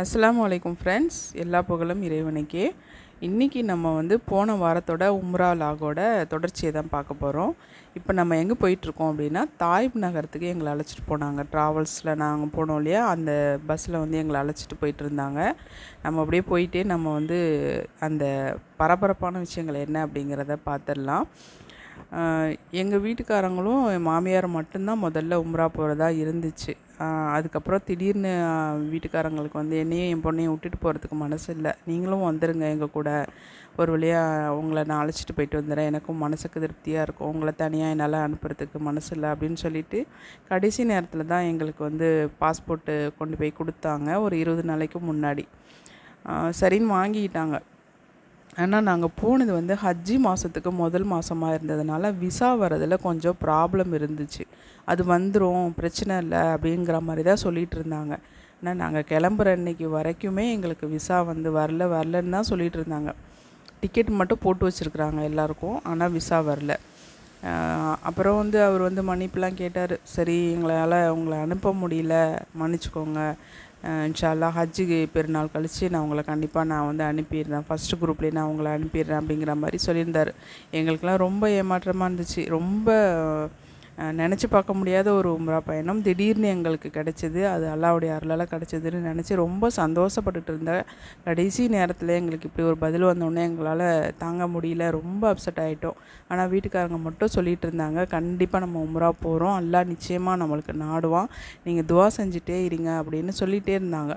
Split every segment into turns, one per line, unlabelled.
அஸ்ஸலாமு அலைக்கும் ஃப்ரெண்ட்ஸ், எல்லா புகழும் இறைவனுக்கே. இன்றைக்கி நம்ம வந்து போன வாரத்தோட உம்ரா லாகோட தொடர்ச்சியை தான் பார்க்க போகிறோம். இப்போ நம்ம எங்கே போயிட்டுருக்கோம் அப்படின்னா, தாயிப் நகரத்துக்கு எங்களை அழைச்சிட்டு போனாங்க. ட்ராவல்ஸில் நாங்கள் போனோம் இல்லையா, அந்த பஸ்ஸில் வந்து எங்களை அழைச்சிட்டு போயிட்டு இருந்தாங்க. நம்ம அப்படியே போயிட்டே நம்ம வந்து அந்த பரபரப்பான விஷயங்கள் என்ன அப்படிங்கிறத பார்த்துடலாம். எங்கள் வீட்டுக்காரங்களும் என் மாமியார் மட்டும்தான் முதல்ல உம்ரா போகிறதா இருந்துச்சு. அதுக்கப்புறம் திடீர்னு வீட்டுக்காரங்களுக்கு வந்து என்னையும் என் பொண்ணையும் விட்டுட்டு போகிறதுக்கு மனசு இல்லை, நீங்களும் வந்துடுங்க எங்கள் கூட, ஒரு வழியாக உங்களை நான் அழைச்சிட்டு போயிட்டு வந்துடுறேன், எனக்கும் மனசுக்கு திருப்தியாக இருக்கும், உங்களை தனியாக என்னால் அனுப்புறதுக்கு மனசு இல்லை அப்படின்னு சொல்லிட்டு கடைசி நேரத்தில் தான் எங்களுக்கு வந்து பாஸ்போர்ட்டு கொண்டு போய் கொடுத்தாங்க, ஒரு 20 நாளைக்கு முன்னாடி. சரின்னு வாங்கிக்கிட்டாங்க. ஆனால் நாங்கள் போனது வந்து ஹஜ்ஜி மாதத்துக்கு முதல் மாதமாக இருந்ததுனால விசா வரதில் கொஞ்சம் ப்ராப்ளம் இருந்துச்சு. அது வந்துடும், பிரச்சனை இல்லை அப்படிங்கிற மாதிரி தான் சொல்லிகிட்டு இருந்தாங்க. ஆனால் நாங்கள் கிளம்புற அன்னைக்கு வரைக்குமே எங்களுக்கு விசா வந்து வரலன்னு தான் சொல்லிகிட்டு இருந்தாங்க. டிக்கெட் மட்டும் போட்டு வச்சுருக்குறாங்க எல்லாருக்கும், ஆனால் விசா வரல. அப்புறம் வந்து அவர் வந்து மன்னிப்புலாம் கேட்டார். சரி, எங்களால் உங்களை அனுப்ப முடியல, மன்னிச்சிக்கோங்க, இன்ஷா அல்லாஹ் ஹஜ்ஜுக்கு பெருநாள் கழித்து நான் உங்களை கண்டிப்பாக நான் வந்து அனுப்பிடுறேன், ஃபஸ்ட்டு குரூப்லேயே நான் உங்களை அனுப்பிடுறேன் அப்படிங்கிற மாதிரி சொல்லியிருந்தார். எங்களுக்கெல்லாம் ரொம்ப ஏமாற்றமாக இருந்துச்சு. ரொம்ப நினச்சி பார்க்க முடியாத ஒரு உம்ரா பயணம் திடீர்னு எங்களுக்கு கிடச்சிது. அது அல்லாஹ்வுடைய அருளால் கிடச்சிதுன்னு நினச்சி ரொம்ப சந்தோஷப்பட்டுட்டு இருந்தேன். கடைசி நேரத்தில் எங்களுக்கு இப்படி ஒரு பதில் வந்தோடனே எங்களால் தாங்க முடியல, ரொம்ப அப்செட் ஆகிட்டோம். ஆனால் வீட்டுக்காரங்க மட்டும் சொல்லிகிட்டு இருந்தாங்க, கண்டிப்பாக நம்ம உம்ரா போகிறோம், அல்லாஹ் நிச்சயமாக நம்மளுக்கு நாடுவான், நீங்கள் துவா செஞ்சுட்டே இருங்க அப்படின்னு சொல்லிகிட்டே இருந்தாங்க.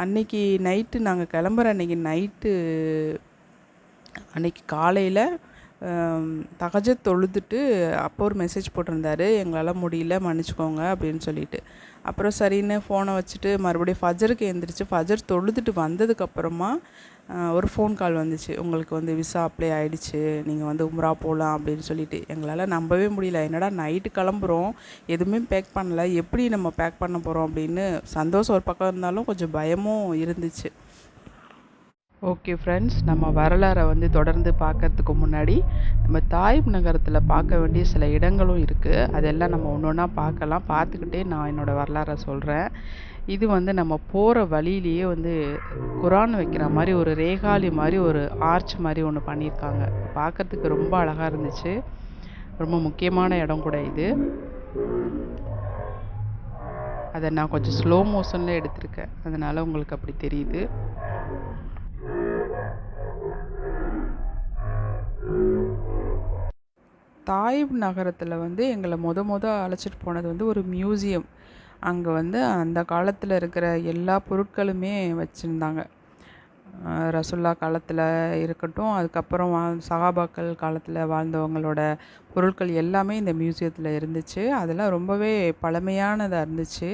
அன்றைக்கி நைட்டு நாங்கள் கிளம்புற அன்றைக்கி காலையில் தஹஜ்ஜுத் தொழுதுட்டு அப்போ ஒரு மெசேஜ் போட்டிருந்தாரு, எங்களால் முடியல மன்னிச்சிக்கோங்க அப்படின்னு சொல்லிட்டு. அப்புறம் சரின்னு ஃபோனை வச்சுட்டு மறுபடியும் ஃபஜருக்கு எழுந்திரிச்சு ஃபஜர் தொழுதுட்டு வந்ததுக்கப்புறமா ஒரு ஃபோன் கால் வந்துச்சு, உங்களுக்கு வந்து விசா அப்ளை ஆகிடுச்சு, நீங்கள் வந்து உம்ரா போகலாம் அப்படின்னு சொல்லிட்டு. எங்களால் நம்பவே முடியல, என்னடா நைட்டு கிளம்புறோம், எதுவுமே பேக் பண்ணல, எப்படி நம்ம பேக் பண்ண போகிறோம் அப்படின்னு சந்தோஷம் ஒரு பக்கம் இருந்தாலும் கொஞ்சம் பயமும் இருந்துச்சு. ஓகே ஃப்ரெண்ட்ஸ், நம்ம வரலாறை வந்து தொடர்ந்து பார்க்கறதுக்கு முன்னாடி நம்ம தாயிப் நகரத்தில் பார்க்க வேண்டிய சில இடங்களும் இருக்குது. அதெல்லாம் நம்ம ஒன்று ஒன்றா பார்க்கலாம். பார்த்துக்கிட்டே நான் என்னோடய வரலாறை சொல்கிறேன். இது வந்து நம்ம போகிற வழியிலேயே வந்து குரான் வைக்கிற மாதிரி ஒரு ரேகாலி மாதிரி ஒரு ஆர்ச் மாதிரி ஒன்று பண்ணியிருக்காங்க. பார்க்கறதுக்கு ரொம்ப அழகாக இருந்துச்சு. ரொம்ப முக்கியமான இடம் கூட இது. அதை நான் கொஞ்சம் ஸ்லோ மோஷனில் எடுத்திருக்கேன், அதனால் உங்களுக்கு அப்படி தெரியுது. தாயிப் நகரத்தில் வந்து எங்களை அழைச்சிட்டு போனது வந்து ஒரு மியூசியம். அங்கே வந்து அந்த காலத்தில் இருக்கிற எல்லா பொருட்களுமே வச்சுருந்தாங்க. ரசுல்லா காலத்தில் இருக்கட்டும், அதுக்கப்புறம் சஹாபாக்கள் காலத்தில் வாழ்ந்தவங்களோட பொருட்கள் எல்லாமே இந்த மியூசியத்தில் இருந்துச்சு. அதெல்லாம் ரொம்பவே பழமையானதாக இருந்துச்சு.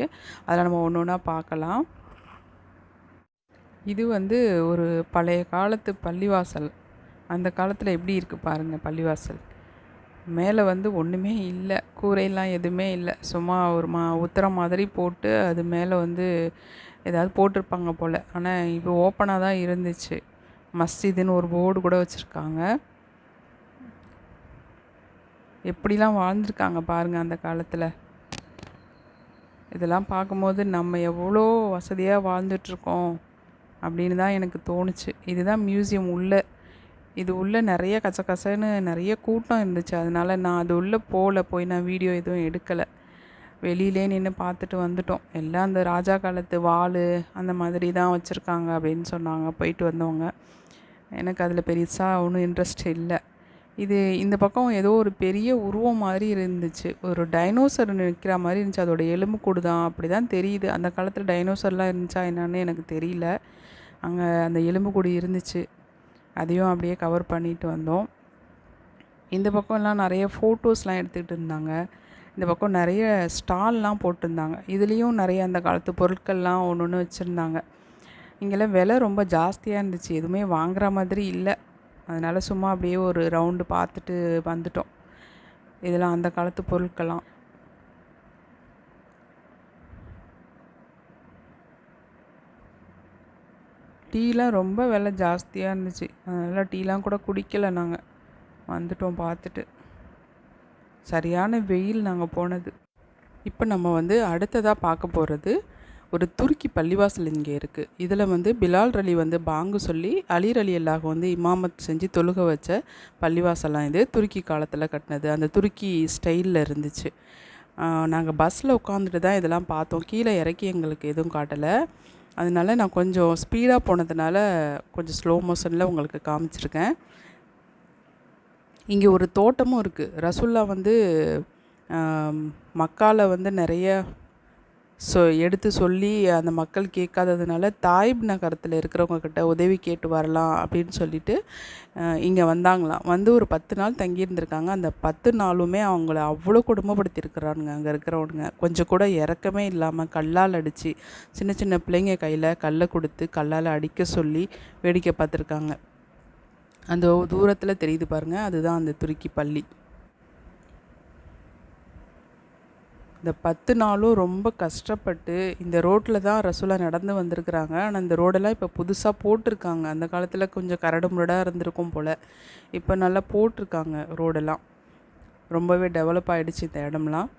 அதில் நம்ம ஒன்று ஒன்றா பார்க்கலாம். இது வந்து ஒரு பழைய காலத்து பள்ளிவாசல். அந்த காலத்தில் எப்படி இருக்குது பாருங்கள் பள்ளிவாசல். மேலே வந்து ஒன்றுமே இல்லை, கூரையெல்லாம் எதுவுமே இல்லை, சும்மா ஒரு உத்தரம் மாதிரி போட்டு அது மேலே வந்து ஏதாவது போட்டிருப்பாங்க போல். ஆனால் இப்போ ஓப்பனாக தான் இருந்துச்சு. மஸ்ஜிதுன்னு ஒரு போர்டு கூட வச்சுருக்காங்க. எப்படிலாம் வாழ்ந்துருக்காங்க பாருங்கள் அந்த காலத்தில். இதெல்லாம் பார்க்கும்போது நம்ம எவ்வளோ வசதியாக வாழ்ந்துட்டுருக்கோம் அப்படின்னு தான் எனக்கு தோணுச்சு. இதுதான் மியூசியம் உள்ளே. இது உள்ளே நிறைய கசகசன்னு நிறைய கூட்டம் இருந்துச்சு, அதனால் நான் அது உள்ளே போய் நான் வீடியோ எதுவும் எடுக்கலை. வெளியிலே நின்று பார்த்துட்டு வந்துட்டோம். எல்லாம் அந்த ராஜா காலத்து வாள் அந்த மாதிரி தான் வச்சுருக்காங்க அப்படின்னு சொன்னாங்க போயிட்டு வந்தவங்க. எனக்கு அதில் பெருசாக ஒன்றும் இன்ட்ரெஸ்ட் இல்லை. இந்த பக்கம் ஏதோ ஒரு பெரிய உருவம் மாதிரி இருந்துச்சு, ஒரு டைனோசர் நிற்கிற மாதிரி இருந்துச்சு. அதோட எலும்புக்கூடு தான் அப்படி தான் தெரியுது. அந்த காலத்தில் டைனோசர்லாம் இருந்துச்சா என்னன்னு எனக்கு தெரியல. அங்கே அந்த எலும்புக்கூடு இருந்துச்சு, அதையும் அப்படியே கவர் பண்ணிட்டு வந்தோம். இந்த பக்கம்லாம் நிறைய ஃபோட்டோஸ்லாம் எடுத்துக்கிட்டு இருந்தாங்க. இந்த பக்கம் நிறைய ஸ்டால்லாம் போட்டிருந்தாங்க. இதுலேயும் நிறைய அந்த காலத்து பொருட்கள்லாம் ஒன்று ஒன்று வச்சுருந்தாங்க. இங்கெல்லாம் விலை ரொம்ப ஜாஸ்தியாக இருந்துச்சு, எதுவுமே வாங்குற மாதிரி இல்லை. அதனால் சும்மா அப்படியே ஒரு ரவுண்டு பார்த்துட்டு வந்துட்டோம். இதெல்லாம் அந்த காலத்து பொருட்கள்லாம். டீலாம் ரொம்ப விலை ஜாஸ்தியாக இருந்துச்சு, அதனால் டீலாம் கூட குடிக்கலை. நாங்கள் வந்துட்டோம் பார்த்துட்டு. சரியான வெயில் நாங்கள் போனது. இப்போ நம்ம வந்து அடுத்ததாக பார்க்க போகிறது ஒரு துருக்கி பள்ளிவாசல் இங்கே இருக்குது. இதில் வந்து பிலால் அலி வந்து பாங்கு சொல்லி அலி அல்லாஹ் வந்து இமாமத் செஞ்சு தொழுக வச்ச பள்ளிவாசலாம் இது. துருக்கி காலத்தில் கட்டினது. அந்த துருக்கி ஸ்டைலில் இருந்துச்சு. நாங்கள் பஸ்ஸில் உட்காந்துட்டு தான் இதெல்லாம் பார்த்தோம். கீழே இறக்கி எங்களுக்கு எதுவும் காட்டலை. அதனால நான் கொஞ்சம் ஸ்பீடாக போனதுனால கொஞ்சம் ஸ்லோ மோஷனில் உங்களுக்கு காமிச்சிருக்கேன். இங்கே ஒரு தோட்டமும் இருக்குது. ரசூல்லா வந்து மக்கால வந்து நிறைய எடுத்து சொல்லி அந்த மக்கள் கேட்காததுனால தாயிப் நகரத்தில் இருக்கிறவங்கக்கிட்ட உதவி கேட்டு வரலாம் அப்படின்னு சொல்லிட்டு இங்கே வந்தாங்களாம். வந்து ஒரு 10 நாள் தங்கியிருந்திருக்காங்க. அந்த 10 நாளுமே அவங்கள அவ்வளோ கொடுமைப்படுத்தியிருக்கிறானுங்க அங்கே இருக்கிறவனுங்க. கொஞ்சம் கூட இறக்கமே இல்லாமல் கல்லால் அடித்து, சின்ன சின்ன பிள்ளைங்க கையில் கல்லை கொடுத்து கல்லால் அடிக்க சொல்லி வேடிக்கை பார்த்துருக்காங்க. அந்த தூரத்தில் தெரியுது பாருங்கள், அதுதான் அந்த துருக்கி பள்ளி. இந்த 10 நாளும் ரொம்ப கஷ்டப்பட்டு இந்த ரோட்டில் தான் ரசூலா நடந்து வந்திருக்கிறாங்க. ஆனால் இந்த ரோடெல்லாம் இப்போ புதுசாக போட்டிருக்காங்க. அந்த காலத்தில் கொஞ்சம் கரடு முரடாக இருந்திருக்கும் போல். இப்போ நல்லா போட்டிருக்காங்க ரோடெல்லாம். ரொம்பவே டெவலப் ஆகிடுச்சு இந்த இடம்லாம்.